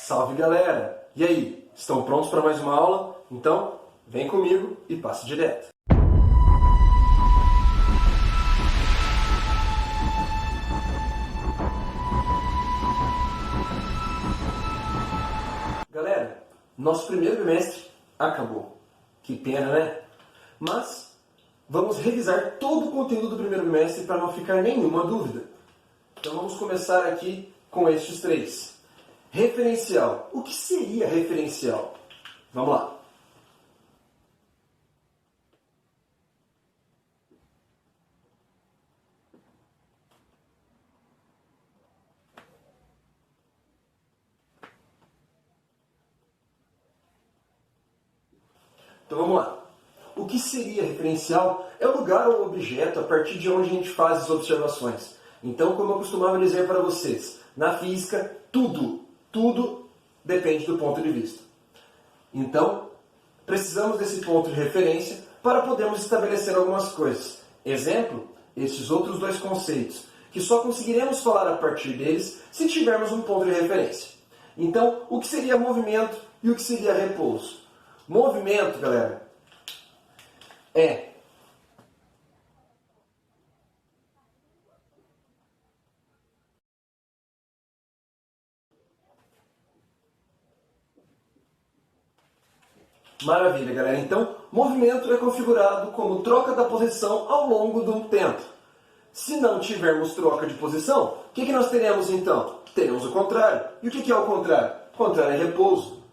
Salve galera! E aí, estão prontos para mais uma aula? Então, vem comigo e passe direto! Galera, nosso primeiro bimestre acabou. Que pena, né? Mas vamos revisar todo o conteúdo do primeiro bimestre para não ficar nenhuma dúvida. Então vamos começar aqui com estes três. Referencial. O que seria referencial? Vamos lá. Então vamos lá. O que seria referencial é o lugar ou objeto a partir de onde a gente faz as observações. Então, como eu costumava dizer para vocês, na física, tudo depende do ponto de vista. Então, precisamos desse ponto de referência para podermos estabelecer algumas coisas. Exemplo, estes outros dois conceitos, que só conseguiremos falar a partir deles se tivermos um ponto de referência. Então, o que seria movimento e o que seria repouso? Movimento, galera, é maravilha, galera. Então, movimento é configurado como troca da posição ao longo de um tempo. Se não tivermos troca de posição, o que nós teremos então? Teremos o contrário. E o que é o contrário? O contrário é repouso.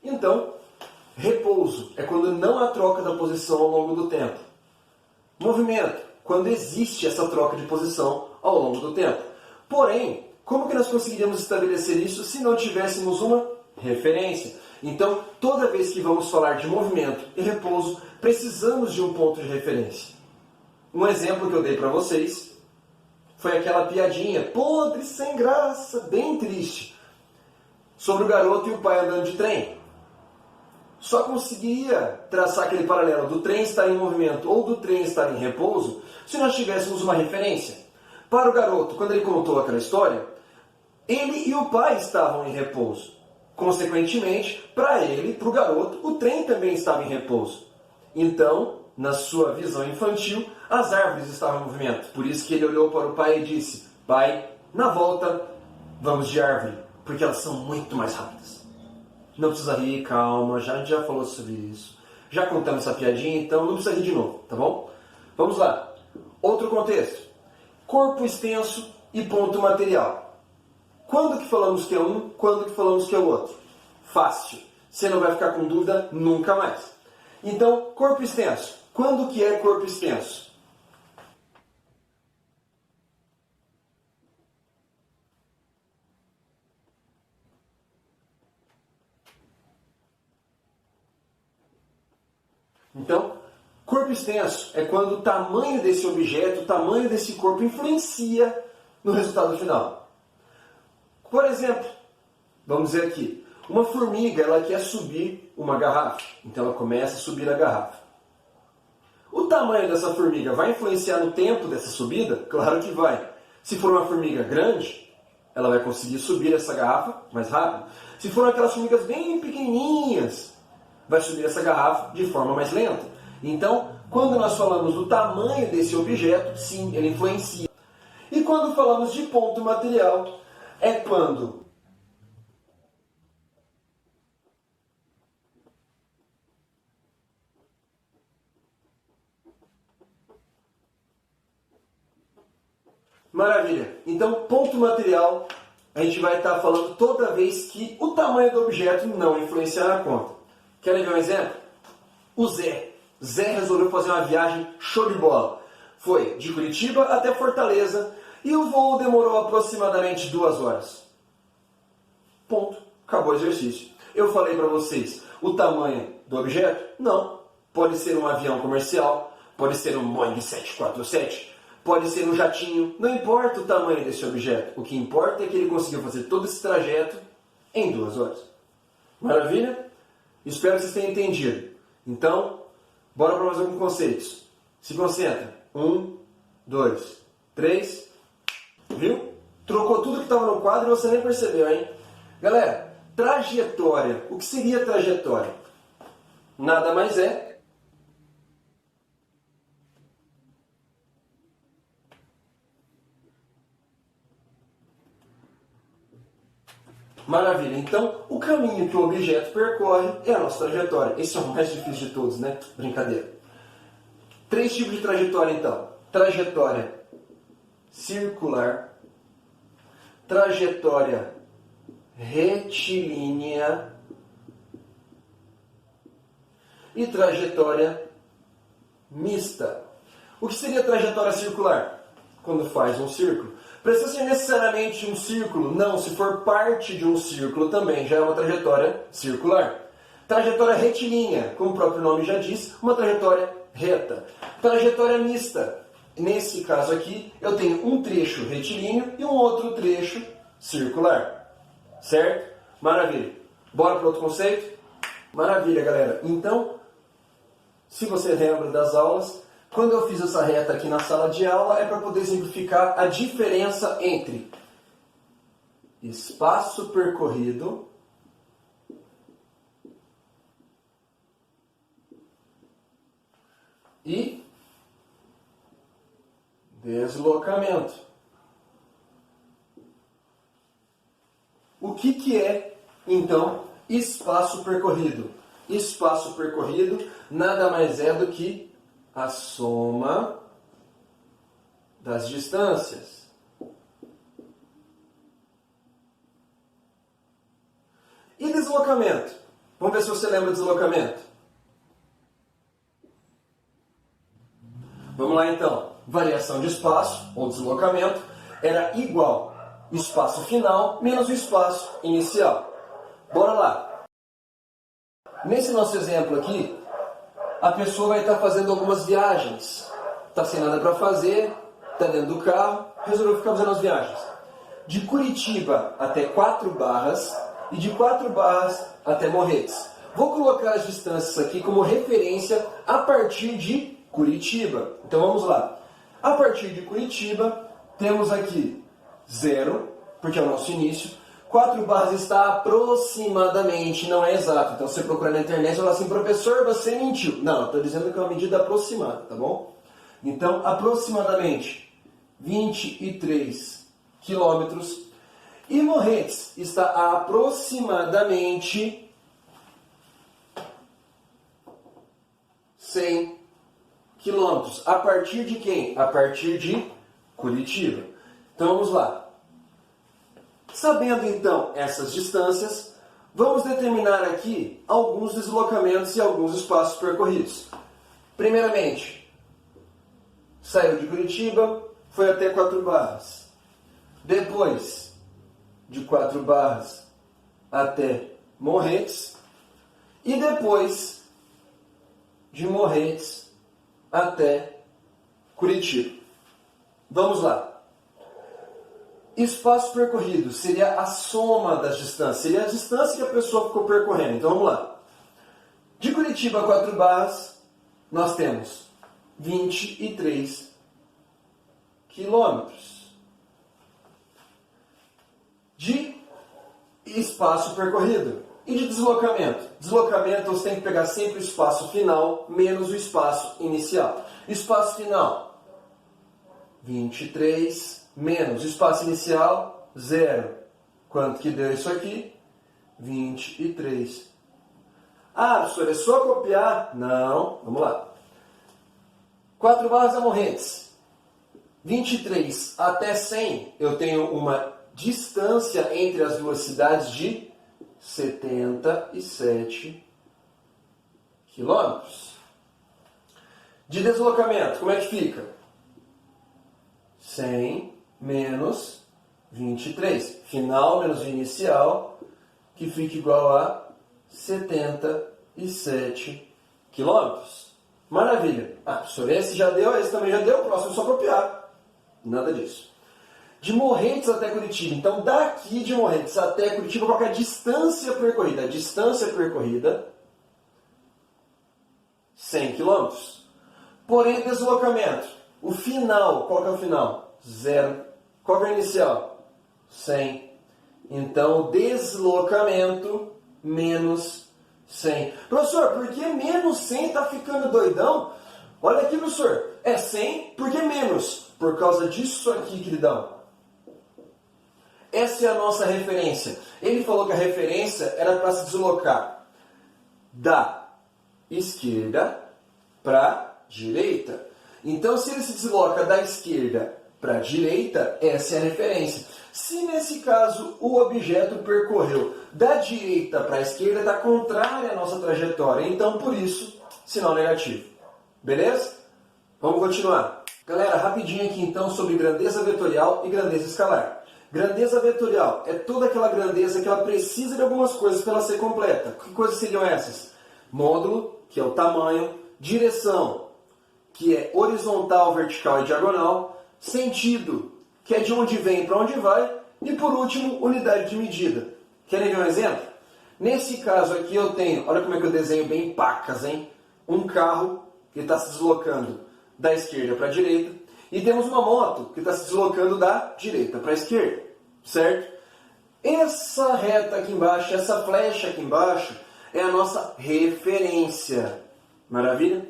Então, repouso é quando não há troca da posição ao longo do tempo. Movimento, quando existe essa troca de posição ao longo do tempo. Porém, como que nós conseguiríamos estabelecer isso se não tivéssemos uma referência? Então, toda vez que vamos falar de movimento e repouso, precisamos de um ponto de referência. Um exemplo que eu dei para vocês foi aquela piadinha podre, sem graça, bem triste, sobre o garoto e o pai andando de trem. Só conseguiria traçar aquele paralelo do trem estar em movimento ou do trem estar em repouso se nós tivéssemos uma referência. Para o garoto, quando ele contou aquela história, ele e o pai estavam em repouso. Consequentemente, para ele, para o garoto, o trem também estava em repouso. Então, na sua visão infantil, as árvores estavam em movimento. Por isso que ele olhou para o pai e disse: pai, na volta, vamos de árvore, porque elas são muito mais rápidas. Não precisa rir, calma, a gente já falou sobre isso. Já contamos essa piadinha, então não precisa rir de novo, tá bom? Vamos lá. Outro contexto. Corpo extenso e ponto material. Quando que falamos que é um, quando que falamos que é o outro? Fácil. Você não vai ficar com dúvida nunca mais. Então, corpo extenso. Quando que é corpo extenso? Então, corpo extenso é quando o tamanho desse objeto, o tamanho desse corpo influencia no resultado final. Por exemplo, vamos dizer aqui, uma formiga ela quer subir uma garrafa, então ela começa a subir a garrafa. O tamanho dessa formiga vai influenciar no tempo dessa subida? Claro que vai. Se for uma formiga grande, ela vai conseguir subir essa garrafa mais rápido. Se for aquelas formigas bem pequenininhas, vai subir essa garrafa de forma mais lenta. Então, quando nós falamos do tamanho desse objeto, sim, ele influencia. E quando falamos de ponto material, é quando maravilha! Então, ponto material, a gente vai estar falando toda vez que o tamanho do objeto não influenciar na conta. Querem ver um exemplo? O Zé. Zé resolveu fazer uma viagem show de bola. Foi de Curitiba até Fortaleza e o voo demorou aproximadamente 2 horas. Ponto. Acabou o exercício. Eu falei para vocês o tamanho do objeto? Não. Pode ser um avião comercial, pode ser um Boeing 747, pode ser um jatinho. Não importa o tamanho desse objeto. O que importa é que ele conseguiu fazer todo esse trajeto em 2 horas. Maravilha? Espero que vocês tenham entendido. Então, bora para mais alguns conceitos. Se concentra. 1, 2, 3. Viu? Trocou tudo que estava no quadro e você nem percebeu, hein? Galera, trajetória. O que seria trajetória? Nada mais é maravilha. Então, o caminho que o objeto percorre é a nossa trajetória. Esse é o mais difícil de todos, né? Brincadeira. 3 tipos de trajetória, então. Trajetória circular, trajetória retilínea e trajetória mista. O que seria trajetória circular? Quando faz um círculo. Precisa ser necessariamente um círculo? Não, se for parte de um círculo também já é uma trajetória circular. Trajetória retilínea, como o próprio nome já diz, uma trajetória reta. Trajetória mista. Nesse caso aqui, eu tenho um trecho retilíneo e um outro trecho circular. Certo? Maravilha. Bora para outro conceito? Maravilha, galera. Então, se você lembra das aulas, quando eu fiz essa reta aqui na sala de aula, é para poder exemplificar a diferença entre espaço percorrido e deslocamento. O que é, então, espaço percorrido? Espaço percorrido nada mais é do que a soma das distâncias. E deslocamento? Vamos ver se você lembra de deslocamento. Vamos lá então. Variação de espaço, ou deslocamento, era igual espaço final menos o espaço inicial. Bora lá. Nesse nosso exemplo aqui, a pessoa vai estar fazendo algumas viagens. Está sem nada para fazer, está dentro do carro, resolveu ficar fazendo as viagens. De Curitiba até 4 Barras e de 4 Barras até Morretes. Vou colocar as distâncias aqui como referência a partir de Curitiba. Então vamos lá. A partir de Curitiba, temos aqui 0, porque é o nosso início. 4 Barras está aproximadamente, não é exato. Então, se você procurar na internet e falar assim, professor, você mentiu. Não, estou dizendo que é uma medida aproximada, tá bom? Então, aproximadamente 23 quilômetros. E Morretes está a aproximadamente 100 quilômetros. A partir de quem? A partir de Curitiba. Então, vamos lá. Sabendo então essas distâncias, vamos determinar aqui alguns deslocamentos e alguns espaços percorridos. Primeiramente, saiu de Curitiba, foi até 4 Barras. Depois, de 4 Barras até Morretes. E depois, de Morretes até Curitiba. Vamos lá. Espaço percorrido seria a soma das distâncias, seria a distância que a pessoa ficou percorrendo. Então vamos lá. De Curitiba a 4 Barras, nós temos 23 quilômetros. De espaço percorrido. E de deslocamento? Deslocamento você tem que pegar sempre o espaço final menos o espaço inicial. Espaço final, 23 menos o espaço inicial, 0. Quanto que deu isso aqui? 23. Ah, professor, é só copiar? Não, vamos lá. 4 Barras a Morretes. 23 até 100, eu tenho uma distância entre as duas cidades de 77 quilômetros. De deslocamento, como é que fica? 100 menos 23. Final menos o inicial, que fica igual a 77 quilômetros. Maravilha. Ah, professor, esse já deu, esse também já deu, o próximo é só copiar. Nada disso. de Morretes até Curitiba. Então, daqui de Morretes até Curitiba, qual que é a distância percorrida? A distância percorrida, 100 km. Porém, deslocamento. O final, qual que é o final? 0. Qual que é o inicial? 100. Então, deslocamento menos 100. Professor, por que menos 100 está ficando doidão? Olha aqui, professor. É 100, por que menos? Por causa disso aqui, queridão. Essa é a nossa referência. Ele falou que a referência era para se deslocar da esquerda para a direita. Então, se ele se desloca da esquerda para a direita, essa é a referência. Se nesse caso o objeto percorreu da direita para a esquerda, está contrária à nossa trajetória. Então, por isso, sinal negativo. Beleza? Vamos continuar. Galera, rapidinho aqui então sobre grandeza vetorial e grandeza escalar. Grandeza vetorial é toda aquela grandeza que ela precisa de algumas coisas para ela ser completa. Que coisas seriam essas? Módulo, que é o tamanho. Direção, que é horizontal, vertical e diagonal. Sentido, que é de onde vem para onde vai. E por último, unidade de medida. Querem ver um exemplo? Nesse caso aqui eu tenho, olha como é que eu desenho bem pacas, hein? Um carro que está se deslocando da esquerda para a direita. E temos uma moto que está se deslocando da direita para a esquerda. Certo? Essa reta aqui embaixo, essa flecha aqui embaixo, é a nossa referência. Maravilha?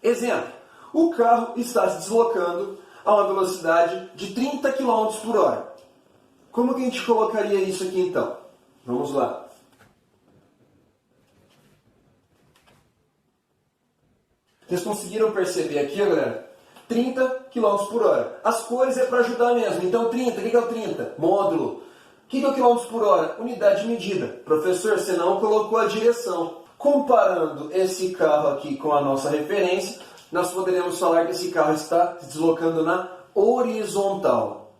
Exemplo. O carro está se deslocando a uma velocidade de 30 km por hora. Como que a gente colocaria isso aqui então? Vamos lá. Vocês conseguiram perceber aqui, galera? 30 km por hora. As cores é para ajudar mesmo. Então 30, o que é o 30? Módulo. O que é o km por hora? Unidade de medida. Professor, você não colocou a direção. Comparando esse carro aqui com a nossa referência, nós poderemos falar que esse carro está se deslocando na horizontal.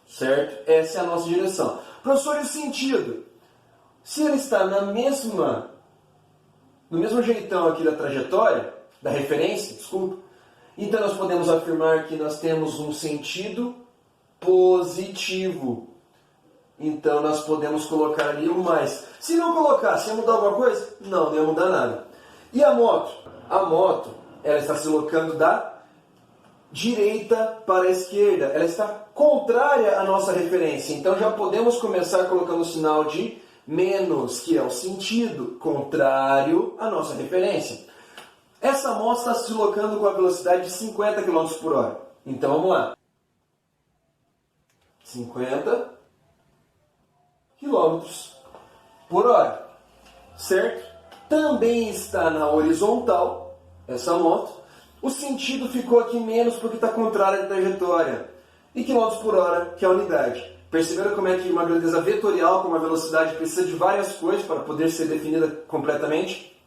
Certo? Essa é a nossa direção. Professor, e o sentido? Se ele está no mesmo jeitão aqui da trajetória, da referência, desculpa, então nós podemos afirmar que nós temos um sentido positivo. Então nós podemos colocar ali um mais. Se não colocasse, ia mudar alguma coisa? Não, não ia mudar nada. E a moto? A moto, ela está se deslocando da direita para a esquerda. Ela está contrária à nossa referência. Então já podemos começar colocando o sinal de menos, que é o sentido contrário à nossa referência. Essa moto está se deslocando com a velocidade de 50 km por hora. Então vamos lá. 50 km por hora. Certo? Também está na horizontal, essa moto. O sentido ficou aqui menos porque está contrário à trajetória. E quilômetros por hora, que é a unidade. Perceberam como é que uma grandeza vetorial com uma velocidade precisa de várias coisas para poder ser definida completamente?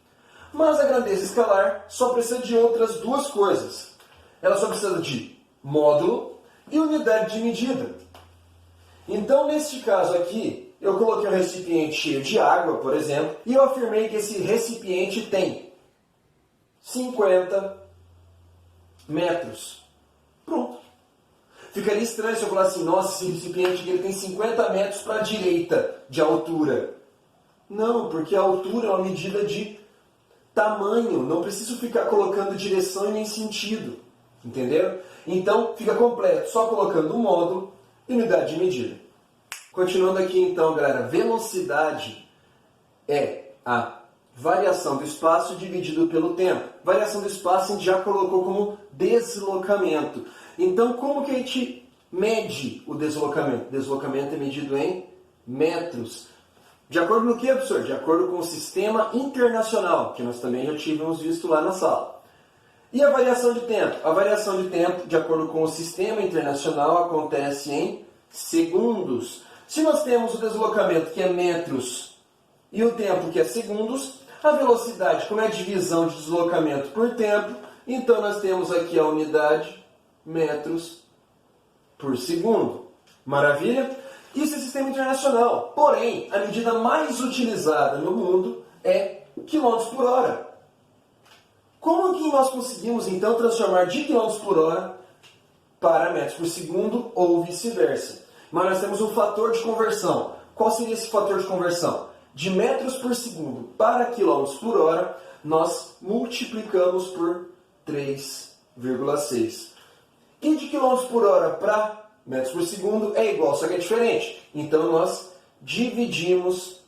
Mas a grandeza escalar só precisa de outras duas coisas. Ela só precisa de módulo e unidade de medida. Então, neste caso aqui, eu coloquei um recipiente cheio de água, por exemplo, e eu afirmei que esse recipiente tem 50 metros. Pronto. Ficaria estranho se eu falasse assim, nossa, esse recipiente aqui tem 50 metros para a direita de altura. Não, porque a altura é uma medida de tamanho, não preciso ficar colocando direção e nem sentido. Entenderam? Então, fica completo, só colocando um módulo e unidade de medida. Continuando aqui então, galera, velocidade é a variação do espaço dividido pelo tempo. Variação do espaço a gente já colocou como deslocamento. Então, como que a gente mede o deslocamento? Deslocamento é medido em metros. De acordo com o que, professor? De acordo com o sistema internacional, que nós também já tínhamos visto lá na sala. E a variação de tempo? A variação de tempo, de acordo com o sistema internacional, acontece em segundos. Se nós temos o deslocamento, que é metros, e o tempo, que é segundos, a velocidade, como é a divisão de deslocamento por tempo, então nós temos aqui a unidade, metros por segundo. Maravilha? Isso é sistema internacional. Porém, a medida mais utilizada no mundo é quilômetros por hora. Como que nós conseguimos, então, transformar de quilômetros por hora para metros por segundo ou vice-versa? mas nós temos um fator de conversão. Qual seria esse fator de conversão? De metros por segundo para quilômetros por hora, nós multiplicamos por 3,6. E de quilômetros por hora para metros por segundo é igual, só que é diferente. Então nós dividimos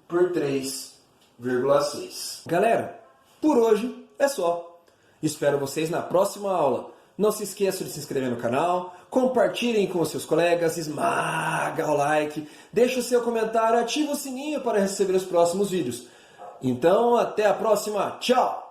por 3,6. Galera, por hoje é só. Espero vocês na próxima aula. Não se esqueça de se inscrever no canal, compartilhem com os seus colegas, esmaga o like, deixe o seu comentário, ativa o sininho para receber os próximos vídeos. Então, até a próxima. Tchau!